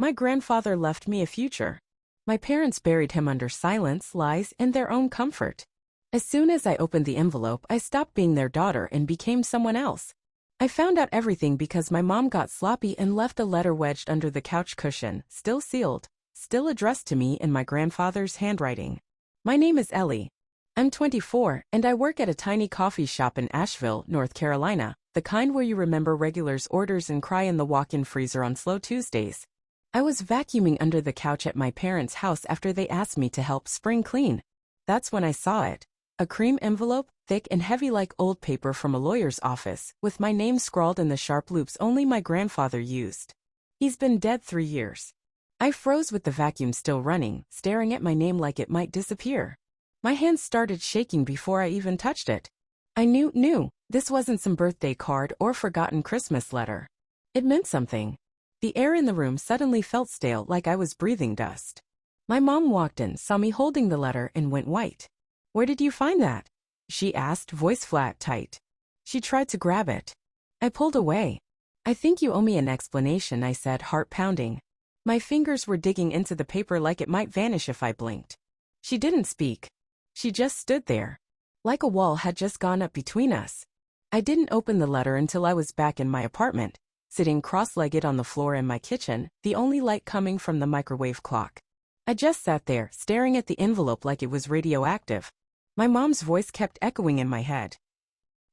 My grandfather left me a future. My parents buried him under silence, lies, and their own comfort. As soon as I opened the envelope, I stopped being their daughter and became someone else. I found out everything because my mom got sloppy and left a letter wedged under the couch cushion, still sealed, still addressed to me in my grandfather's handwriting. My name is Ellie. I'm 24, and I work at a tiny coffee shop in Asheville, North Carolina, the kind where you remember regulars' orders and cry in the walk-in freezer on slow Tuesdays. I was vacuuming under the couch at my parents' house after they asked me to help spring clean. That's when I saw it. A cream envelope, thick and heavy like old paper from a lawyer's office, with my name scrawled in the sharp loops only my grandfather used. He's been dead 3 years. I froze with the vacuum still running, staring at my name like it might disappear. My hands started shaking before I even touched it. I knew, this wasn't some birthday card or forgotten Christmas letter. It meant something. The air in the room suddenly felt stale, like I was breathing dust. My mom walked in, saw me holding the letter, and went white. "Where did you find that?" she asked, voice flat, tight. She tried to grab it. I pulled away. "I think you owe me an explanation," I said, heart pounding. My fingers were digging into the paper like it might vanish if I blinked. She didn't speak. She just stood there. Like a wall had just gone up between us. I didn't open the letter until I was back in my apartment, sitting cross-legged on the floor in my kitchen, the only light coming from the microwave clock. I just sat there, staring at the envelope like it was radioactive. My mom's voice kept echoing in my head.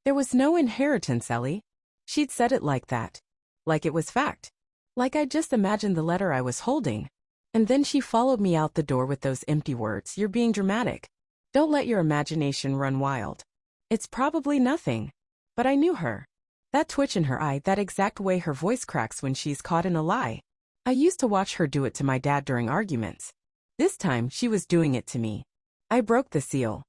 "There was no inheritance, Ellie." She'd said it like that. Like it was fact. Like I'd just imagined the letter I was holding. And then she followed me out the door with those empty words, "You're being dramatic. Don't let your imagination run wild. It's probably nothing." But I knew her. That twitch in her eye, that exact way her voice cracks when she's caught in a lie. I used to watch her do it to my dad during arguments. This time, she was doing it to me. I broke the seal.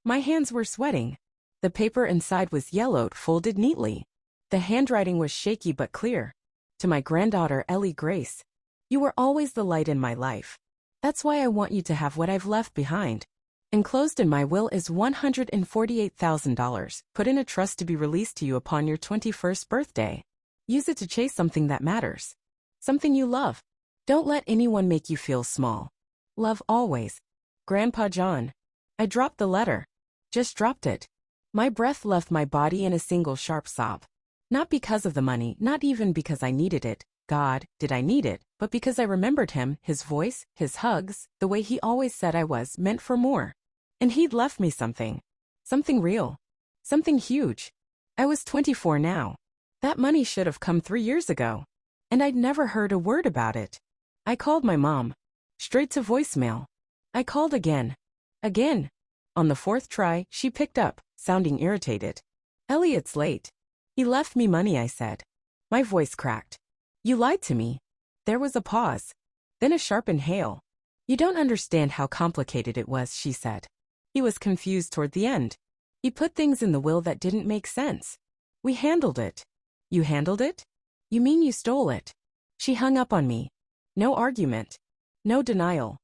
My hands were sweating. The paper inside was yellowed, folded neatly. The handwriting was shaky but clear. To my granddaughter, Ellie Grace. "You were always the light in my life. That's why I want you to have what I've left behind. Enclosed in my will is $148,000, put in a trust to be released to you upon your 21st birthday. Use it to chase something that matters. Something you love. Don't let anyone make you feel small. Love always. Grandpa John." I dropped the letter. Just dropped it. My breath left my body in a single sharp sob. Not because of the money, not even because I needed it. God, did I need it, but because I remembered him, his voice, his hugs, the way he always said I was meant for more. And he'd left me something. Something real. Something huge. I was 24 now. That money should have come 3 years ago. And I'd never heard a word about it. I called my mom. Straight to voicemail. I called again. Again. On the 4th try, she picked up, sounding irritated. "Ellie, it's late." "He left me money," I said. My voice cracked. "You lied to me." There was a pause. Then a sharp inhale. "You don't understand how complicated it was," she said. He was confused toward the end. "He put things in the will that didn't make sense. We handled it." "You handled it? You mean you stole it?" She hung up on me. No argument. No denial.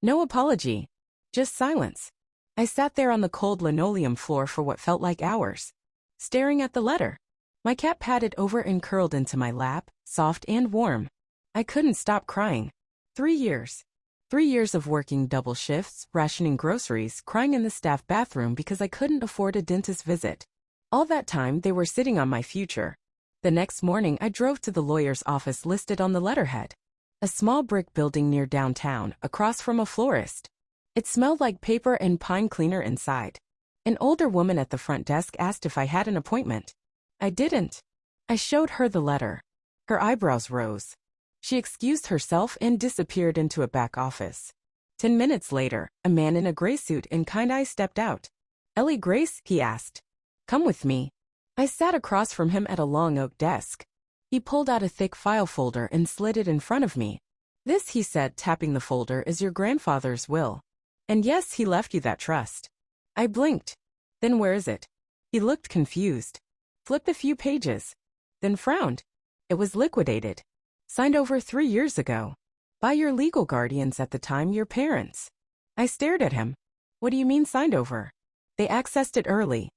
No apology. Just silence. I sat there on the cold linoleum floor for what felt like hours, staring at the letter. My cat padded over and curled into my lap, soft and warm. I couldn't stop crying. 3 years. 3 years of working double shifts, rationing groceries, crying in the staff bathroom because I couldn't afford a dentist visit. All that time, they were sitting on my future. The next morning, I drove to the lawyer's office listed on the letterhead. A small brick building near downtown, across from a florist. It smelled like paper and pine cleaner inside. An older woman at the front desk asked if I had an appointment. I didn't. I showed her the letter. Her eyebrows rose. She excused herself and disappeared into a back office. 10 minutes later, a man in a gray suit and kind eye stepped out. "Ellie Grace?" he asked. "Come with me." I sat across from him at a long oak desk. He pulled out a thick file folder and slid it in front of me. "This," he said, tapping the folder, "is your grandfather's will. And yes, he left you that trust." I blinked. "Then where is it?" He looked confused. Flipped a few pages. Then frowned. "It was liquidated. Signed over 3 years ago. By your legal guardians at the time, your parents." I stared at him. "What do you mean signed over?" "They accessed it early.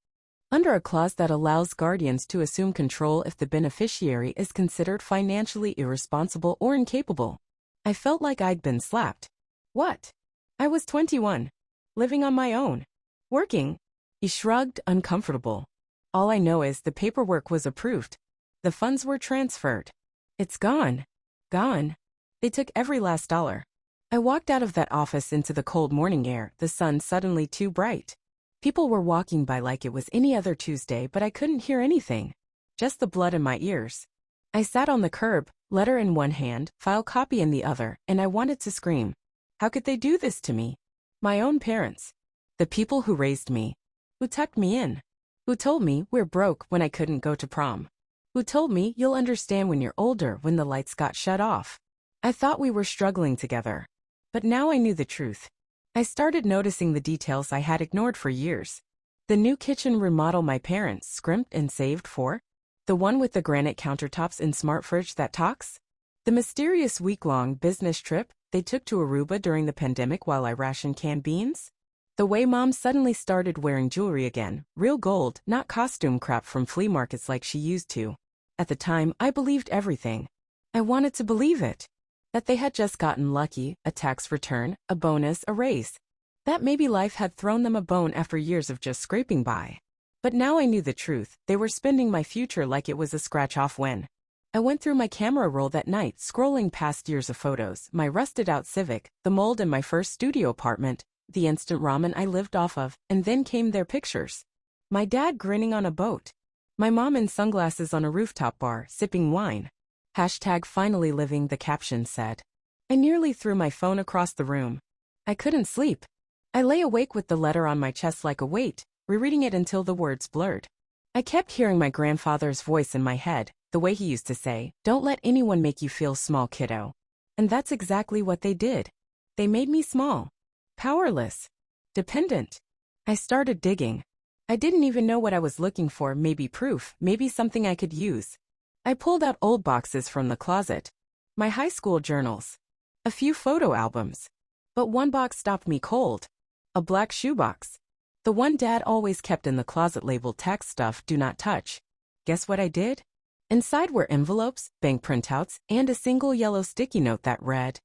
Under a clause that allows guardians to assume control if the beneficiary is considered financially irresponsible or incapable. I felt like I'd been slapped. What? I was 21. Living on my own. Working. He shrugged, uncomfortable. All I know is the paperwork was approved. The funds were transferred. It's gone. Gone. They took every last dollar. I walked out of that office into the cold morning air, the sun suddenly too bright. People were walking by like it was any other Tuesday, but I couldn't hear anything. Just the blood in my ears. I sat on the curb, letter in one hand, file copy in the other, and I wanted to scream. How could they do this to me? My own parents. The people who raised me. Who tucked me in. Who told me we're broke when I couldn't go to prom. Who told me you'll understand when you're older when the lights got shut off. I thought we were struggling together. But now I knew the truth. I started noticing the details I had ignored for years. The new kitchen remodel my parents scrimped and saved for. The one with the granite countertops and smart fridge that talks. The mysterious week-long business trip they took to Aruba during the pandemic while I rationed canned beans. The way Mom suddenly started wearing jewelry again, real gold, not costume crap from flea markets like she used to. At the time, I believed everything. I wanted to believe it. That they had just gotten lucky, a tax return, a bonus, a raise. That maybe life had thrown them a bone after years of just scraping by. But now I knew the truth. They were spending my future like it was a scratch-off win. I went through my camera roll that night, scrolling past years of photos, my rusted-out Civic, the mold in my first studio apartment, the instant ramen I lived off of, and then came their pictures. My dad grinning on a boat. My mom in sunglasses on a rooftop bar, sipping wine. #finally living, the caption said. I nearly threw my phone across the room. I couldn't sleep. I lay awake with the letter on my chest like a weight, rereading it until the words blurred. I kept hearing my grandfather's voice in my head, the way he used to say, "Don't let anyone make you feel small, kiddo." And that's exactly what they did. They made me small. Powerless. Dependent. I started digging. I didn't even know what I was looking for, maybe proof, maybe something I could use. I pulled out old boxes from the closet. My high school journals. A few photo albums. But one box stopped me cold. A black shoebox. The one Dad always kept in the closet labeled tax stuff, do not touch. Guess what I did? Inside were envelopes, bank printouts, and a single yellow sticky note that read,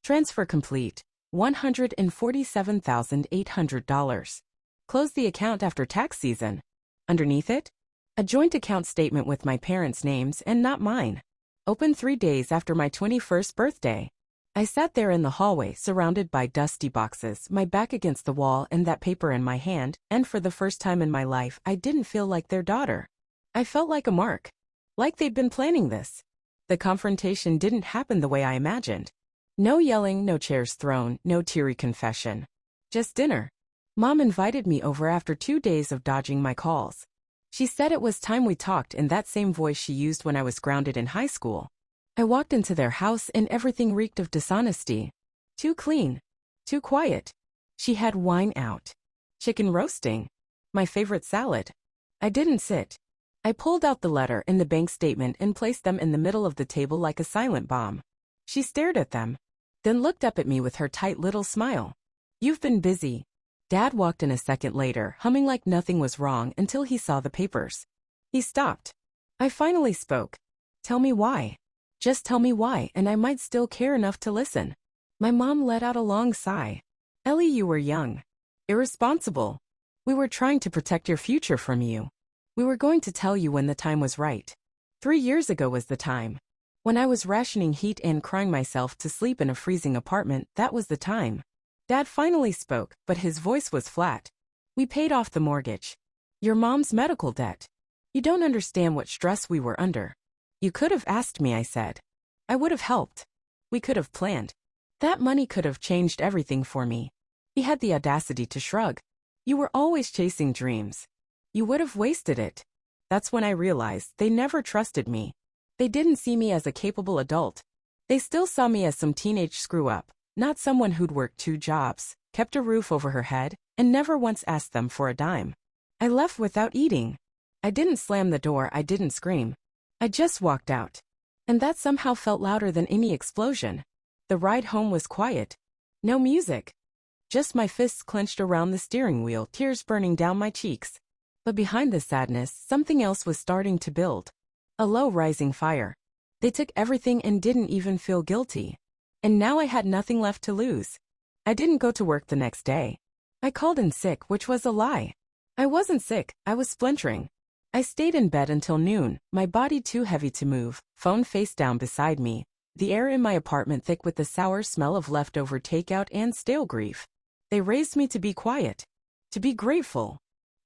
"Transfer complete. $147,800. Close the account after tax season." Underneath it, a joint account statement with my parents' names and not mine. Opened 3 days after my 21st birthday. I sat there in the hallway, surrounded by dusty boxes, my back against the wall and that paper in my hand, and for the first time in my life, I didn't feel like their daughter. I felt like a mark. Like they'd been planning this. The confrontation didn't happen the way I imagined. No yelling, no chairs thrown, no teary confession. Just dinner. Mom invited me over after 2 days of dodging my calls. She said it was time we talked in that same voice she used when I was grounded in high school. I walked into their house and everything reeked of dishonesty. Too clean. Too quiet. She had wine out. Chicken roasting. My favorite salad. I didn't sit. I pulled out the letter and the bank statement and placed them in the middle of the table like a silent bomb. She stared at them, then looked up at me with her tight little smile. "You've been busy." Dad walked in a second later, humming like nothing was wrong until he saw the papers. He stopped. I finally spoke. "Tell me why. Just tell me why, and I might still care enough to listen." My mom let out a long sigh. "Ellie, you were young. Irresponsible. We were trying to protect your future from you. We were going to tell you when the time was right. 3 years ago was the time. When I was rationing heat and crying myself to sleep in a freezing apartment, that was the time." Dad finally spoke, but his voice was flat. "We paid off the mortgage. Your mom's medical debt. You don't understand what stress we were under. You could have asked me," I said. "I would have helped. We could have planned. That money could have changed everything for me." He had the audacity to shrug. "You were always chasing dreams. You would have wasted it." That's when I realized they never trusted me. They didn't see me as a capable adult. They still saw me as some teenage screw-up, not someone who'd worked 2 jobs, kept a roof over her head, and never once asked them for a dime. I left without eating. I didn't slam the door, I didn't scream. I just walked out. And that somehow felt louder than any explosion. The ride home was quiet. No music. Just my fists clenched around the steering wheel, tears burning down my cheeks. But behind the sadness, something else was starting to build. A low rising fire. They took everything and didn't even feel guilty. And now I had nothing left to lose. I didn't go to work the next day. I called in sick, which was a lie. I wasn't sick, I was splintering. I stayed in bed until noon, my body too heavy to move, phone face down beside me, the air in my apartment thick with the sour smell of leftover takeout and stale grief. They raised me to be quiet, to be grateful,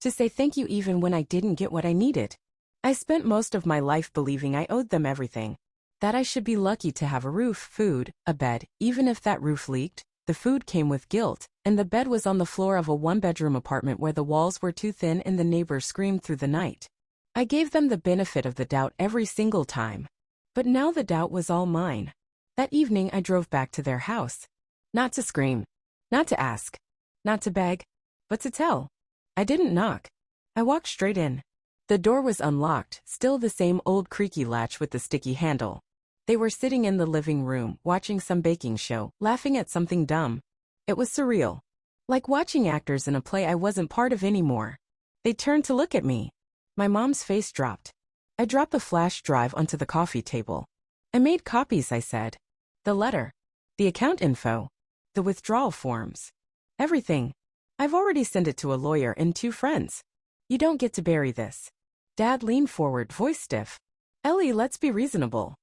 to say thank you even when I didn't get what I needed. I spent most of my life believing I owed them everything, that I should be lucky to have a roof, food, a bed, even if that roof leaked. The food came with guilt, and the bed was on the floor of a one-bedroom apartment where the walls were too thin and the neighbors screamed through the night. I gave them the benefit of the doubt every single time. But now the doubt was all mine. That evening I drove back to their house. Not to scream, not to ask, not to beg, but to tell. I didn't knock. I walked straight in. The door was unlocked, still the same old creaky latch with the sticky handle. They were sitting in the living room, watching some baking show, laughing at something dumb. It was surreal. Like watching actors in a play I wasn't part of anymore. They turned to look at me. My mom's face dropped. I dropped the flash drive onto the coffee table. I made copies, I said. The letter. The account info. The withdrawal forms. Everything. I've already sent it to a lawyer and 2 friends. You don't get to bury this. Dad leaned forward, voice stiff. Ellie, let's be reasonable.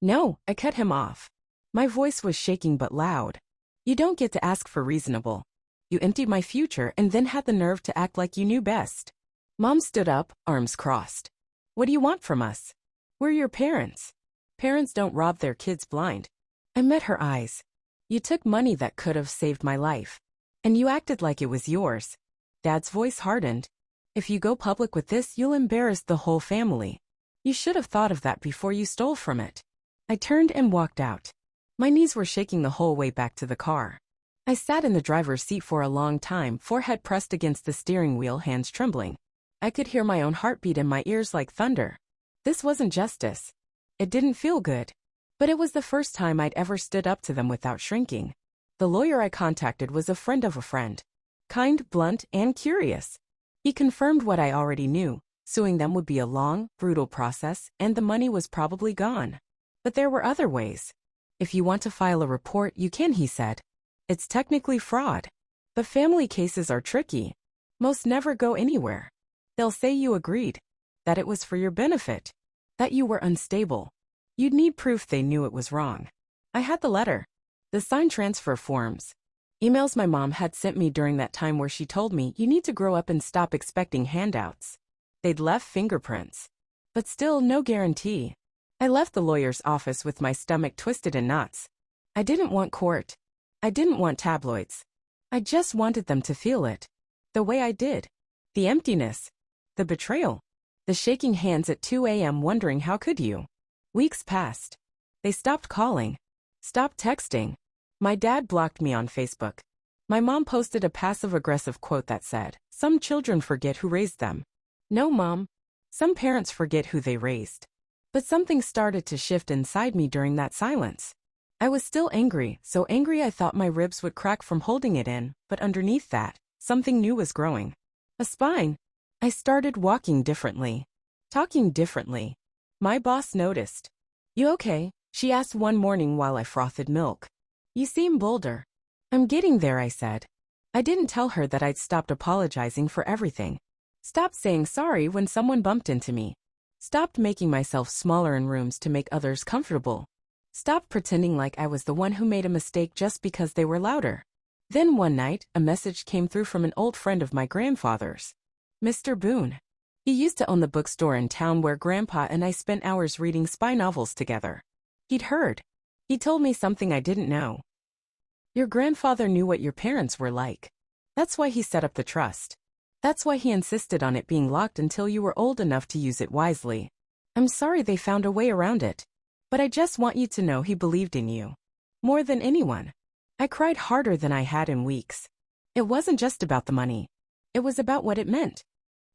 No, I cut him off. My voice was shaking but loud. You don't get to ask for reasonable. You emptied my future and then had the nerve to act like you knew best. Mom stood up, arms crossed. What do you want from us? We're your parents. Parents don't rob their kids blind. I met her eyes. You took money that could have saved my life. And you acted like it was yours. Dad's voice hardened. If you go public with this, you'll embarrass the whole family. You should have thought of that before you stole from it. I turned and walked out. My knees were shaking the whole way back to the car. I sat in the driver's seat for a long time, forehead pressed against the steering wheel, hands trembling. I could hear my own heartbeat in my ears like thunder. This wasn't justice. It didn't feel good. But it was the first time I'd ever stood up to them without shrinking. The lawyer I contacted was a friend of a friend. Kind, blunt, and curious. He confirmed what I already knew. Suing them would be a long, brutal process, and the money was probably gone. But there were other ways. If you want to file a report, you can, he said. It's technically fraud. But family cases are tricky. Most never go anywhere. They'll say you agreed. That it was for your benefit. That you were unstable. You'd need proof they knew it was wrong. I had the letter. The signed transfer forms. Emails my mom had sent me during that time where she told me you need to grow up and stop expecting handouts. They'd left fingerprints. But still, no guarantee. I left the lawyer's office with my stomach twisted in knots. I didn't want court. I didn't want tabloids. I just wanted them to feel it. The way I did. The emptiness. The betrayal. The shaking hands at 2 a.m. wondering how could you. Weeks passed. They stopped calling. Stopped texting. My dad blocked me on Facebook. My mom posted a passive-aggressive quote that said, "Some children forget who raised them." No, Mom. Some parents forget who they raised. But something started to shift inside me during that silence. I was still angry, so angry I thought my ribs would crack from holding it in, but underneath that, something new was growing. A spine. I started walking differently. Talking differently. My boss noticed. You okay? She asked one morning while I frothed milk. You seem bolder. I'm getting there, I said. I didn't tell her that I'd stopped apologizing for everything. Stopped saying sorry when someone bumped into me. Stopped making myself smaller in rooms to make others comfortable. Stopped pretending like I was the one who made a mistake just because they were louder. Then one night, a message came through from an old friend of my grandfather's. Mr. Boone. He used to own the bookstore in town where Grandpa and I spent hours reading spy novels together. He'd heard. He told me something I didn't know. Your grandfather knew what your parents were like. That's why he set up the trust. That's why he insisted on it being locked until you were old enough to use it wisely. I'm sorry they found a way around it. But I just want you to know he believed in you. More than anyone. I cried harder than I had in weeks. It wasn't just about the money. It was about what it meant.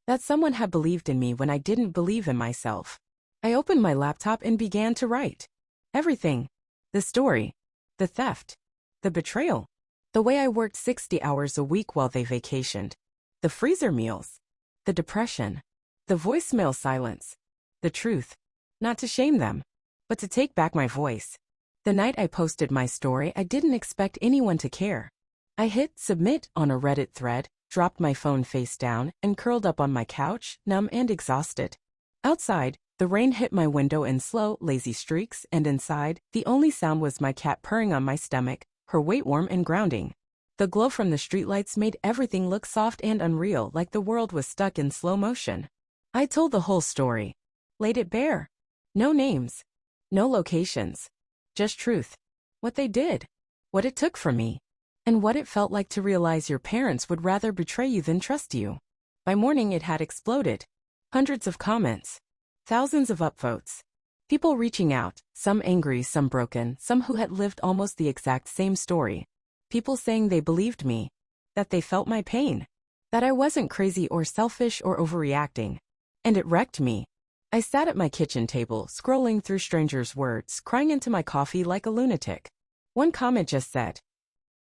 That someone had believed in me when I didn't believe in myself. I opened my laptop and began to write. Everything. The story. The theft. The betrayal. The way I worked 60 hours a week while they vacationed. The freezer meals. The depression. The voicemail silence. The truth. Not to shame them, but to take back my voice. The night I posted my story, I didn't expect anyone to care. I hit submit on a Reddit thread, dropped my phone face down, and curled up on my couch, numb and exhausted. Outside, the rain hit my window in slow, lazy streaks, and inside, the only sound was my cat purring on my stomach, her weight warm and grounding. The glow from the streetlights made everything look soft and unreal, like the world was stuck in slow motion. I told the whole story. Laid it bare. No names. No locations. Just truth. What they did. What it took from me. And what it felt like to realize your parents would rather betray you than trust you. By morning it had exploded. Hundreds of comments. Thousands of upvotes. People reaching out, some angry, some broken, some who had lived almost the exact same story. People saying they believed me. That they felt my pain. That I wasn't crazy or selfish or overreacting. And it wrecked me. I sat at my kitchen table, scrolling through strangers' words, crying into my coffee like a lunatic. One comment just said,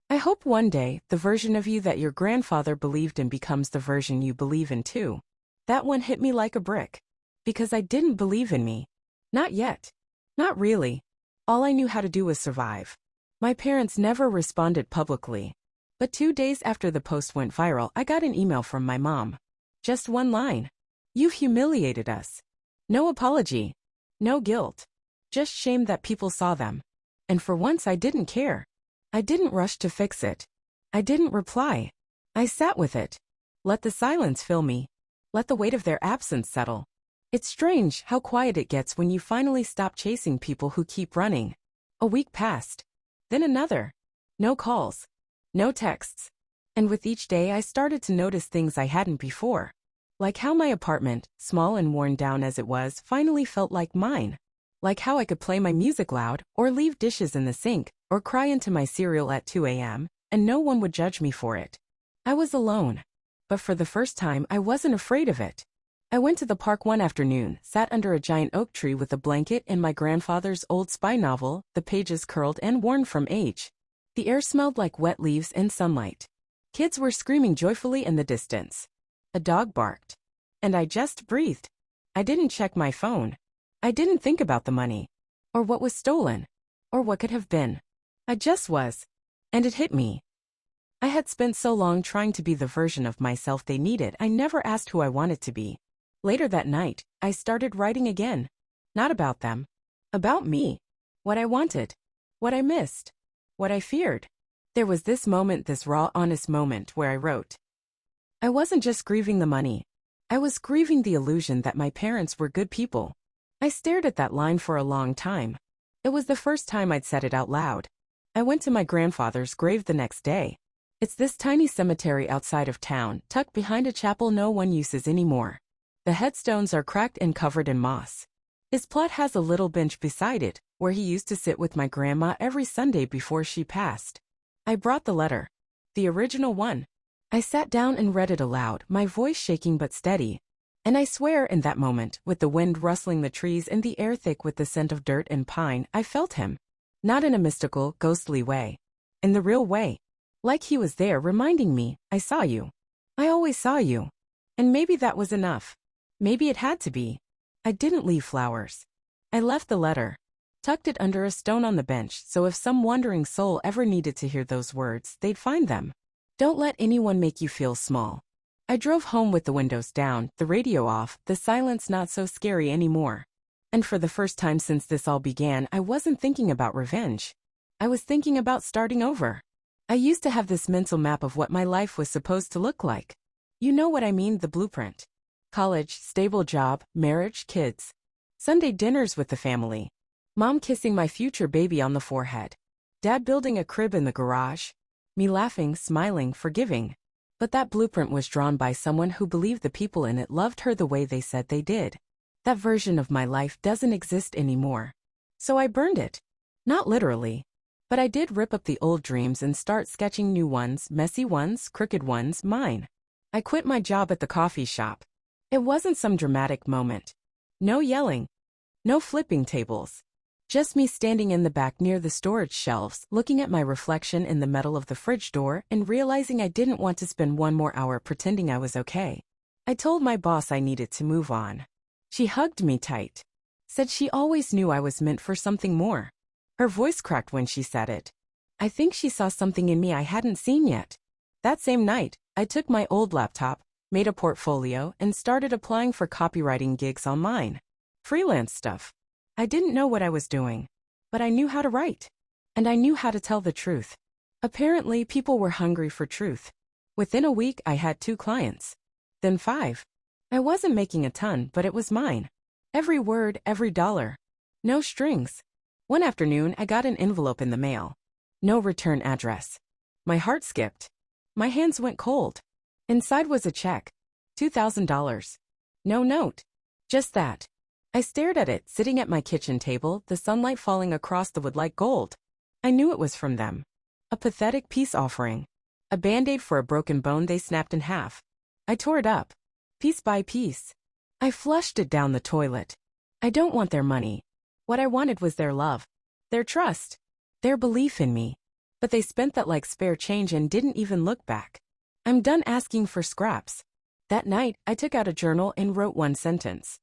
"I hope one day, the version of you that your grandfather believed in becomes the version you believe in too." That one hit me like a brick. Because I didn't believe in me. Not yet. Not really. All I knew how to do was survive. My parents never responded publicly. But 2 days after the post went viral, I got an email from my mom. Just one line. "You've humiliated us." No apology. No guilt. Just shame that people saw them. And for once I didn't care. I didn't rush to fix it. I didn't reply. I sat with it. Let the silence fill me. Let the weight of their absence settle. It's strange how quiet it gets when you finally stop chasing people who keep running. A week passed. Then another. No calls. No texts. And with each day I started to notice things I hadn't before. Like how my apartment, small and worn down as it was, finally felt like mine. Like how I could play my music loud, or leave dishes in the sink, or cry into my cereal at 2 a.m., and no one would judge me for it. I was alone. But for the first time, I wasn't afraid of it. I went to the park one afternoon, sat under a giant oak tree with a blanket and my grandfather's old spy novel, the pages curled and worn from age. The air smelled like wet leaves and sunlight. Kids were screaming joyfully in the distance. A dog barked. And I just breathed. I didn't check my phone. I didn't think about the money. Or what was stolen. Or what could have been. I just was. And it hit me. I had spent so long trying to be the version of myself they needed, I never asked who I wanted to be. Later that night, I started writing again. Not about them. About me. What I wanted. What I missed. What I feared. There was this moment, this raw, honest moment, where I wrote. I wasn't just grieving the money. I was grieving the illusion that my parents were good people. I stared at that line for a long time. It was the first time I'd said it out loud. I went to my grandfather's grave the next day. It's this tiny cemetery outside of town, tucked behind a chapel no one uses anymore. The headstones are cracked and covered in moss. His plot has a little bench beside it, where he used to sit with my grandma every Sunday before she passed. I brought the letter. The original one. I sat down and read it aloud, my voice shaking but steady. And I swear in that moment, with the wind rustling the trees and the air thick with the scent of dirt and pine, I felt him. Not in a mystical, ghostly way. In the real way. Like he was there reminding me, I saw you. I always saw you. And maybe that was enough. Maybe it had to be. I didn't leave flowers. I left the letter. Tucked it under a stone on the bench, so if some wandering soul ever needed to hear those words, they'd find them. Don't let anyone make you feel small. I drove home with the windows down, the radio off, the silence not so scary anymore. And for the first time since this all began, I wasn't thinking about revenge. I was thinking about starting over. I used to have this mental map of what my life was supposed to look like. You know what I mean, the blueprint. College, stable job, marriage, kids. Sunday dinners with the family. Mom kissing my future baby on the forehead. Dad building a crib in the garage. Me laughing, smiling, forgiving. But that blueprint was drawn by someone who believed the people in it loved her the way they said they did. That version of my life doesn't exist anymore. So I burned it. Not literally. But I did rip up the old dreams and start sketching new ones, messy ones, crooked ones, mine. I quit my job at the coffee shop. It wasn't some dramatic moment. No yelling. No flipping tables. Just me standing in the back near the storage shelves, looking at my reflection in the metal of the fridge door and realizing I didn't want to spend one more hour pretending I was okay. I told my boss I needed to move on. She hugged me tight. Said she always knew I was meant for something more. Her voice cracked when she said it. I think she saw something in me I hadn't seen yet. That same night, I took my old laptop, made a portfolio, and started applying for copywriting gigs online. Freelance stuff. I didn't know what I was doing, but I knew how to write. And I knew how to tell the truth. Apparently, people were hungry for truth. Within a week, I had 2 clients. Then 5. I wasn't making a ton, but it was mine. Every word, every dollar. No strings. One afternoon, I got an envelope in the mail. No return address. My heart skipped. My hands went cold. Inside was a check. $2,000. No note. Just that. I stared at it, sitting at my kitchen table, the sunlight falling across the wood like gold. I knew it was from them. A pathetic peace offering. A band-aid for a broken bone they snapped in half. I tore it up. Piece by piece. I flushed it down the toilet. I don't want their money. What I wanted was their love. Their trust. Their belief in me. But they spent that like spare change and didn't even look back. I'm done asking for scraps. That night, I took out a journal and wrote one sentence.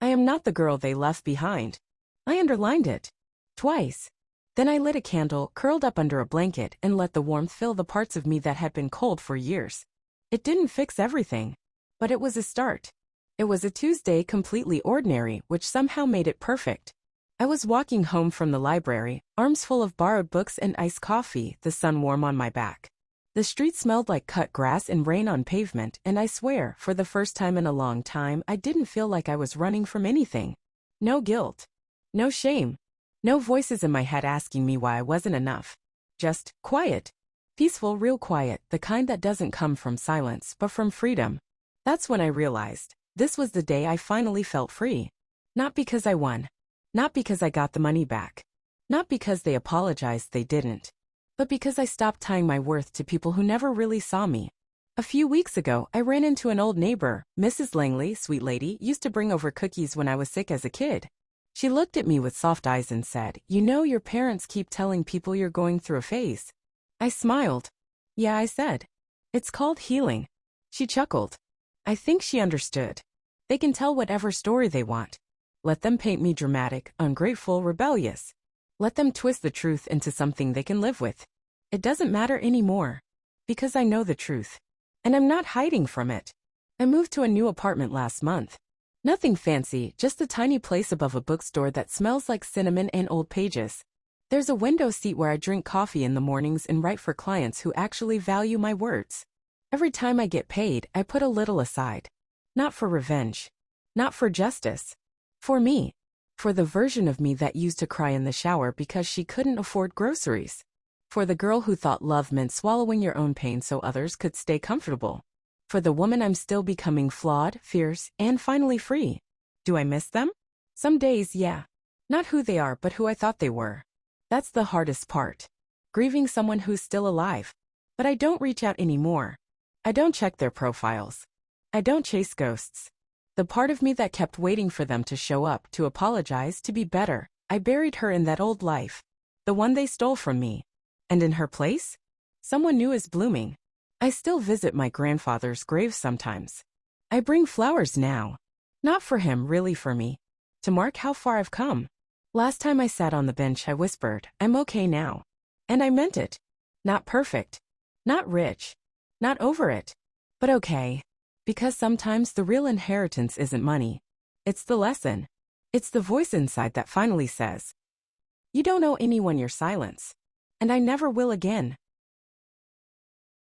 I am not the girl they left behind. I underlined it. Twice. Then I lit a candle, curled up under a blanket, and let the warmth fill the parts of me that had been cold for years. It didn't fix everything. But it was a start. It was a Tuesday completely ordinary, which somehow made it perfect. I was walking home from the library, arms full of borrowed books and iced coffee, the sun warm on my back. The street smelled like cut grass and rain on pavement, and I swear, for the first time in a long time, I didn't feel like I was running from anything. No guilt. No shame. No voices in my head asking me why I wasn't enough. Just quiet. Peaceful, real quiet, the kind that doesn't come from silence, but from freedom. That's when I realized, this was the day I finally felt free. Not because I won. Not because I got the money back. Not because they apologized they didn't. But because I stopped tying my worth to people who never really saw me. A few weeks ago, I ran into an old neighbor. Mrs. Langley, sweet lady, used to bring over cookies when I was sick as a kid. She looked at me with soft eyes and said, "You know your parents keep telling people you're going through a phase." I smiled. "Yeah," I said. "It's called healing." She chuckled. I think she understood. They can tell whatever story they want. Let them paint me dramatic, ungrateful, rebellious. Let them twist the truth into something they can live with. It doesn't matter anymore. Because I know the truth. And I'm not hiding from it. I moved to a new apartment last month. Nothing fancy, just a tiny place above a bookstore that smells like cinnamon and old pages. There's a window seat where I drink coffee in the mornings and write for clients who actually value my words. Every time I get paid, I put a little aside. Not for revenge. Not for justice. For me. For the version of me that used to cry in the shower because she couldn't afford groceries. For the girl who thought love meant swallowing your own pain so others could stay comfortable. For the woman I'm still becoming, flawed, fierce, and finally free. Do I miss them? Some days, yeah. Not who they are, but who I thought they were. That's the hardest part. Grieving someone who's still alive. But I don't reach out anymore. I don't check their profiles. I don't chase ghosts. The part of me that kept waiting for them to show up, to apologize, to be better, I buried her in that old life. The one they stole from me. And in her place? Someone new is blooming. I still visit my grandfather's grave sometimes. I bring flowers now. Not for him, really for me. To mark how far I've come. Last time I sat on the bench I whispered, "I'm okay now." And I meant it. Not perfect. Not rich. Not over it. But okay. Because sometimes the real inheritance isn't money. It's the lesson. It's the voice inside that finally says, "You don't owe anyone your silence." And I never will again.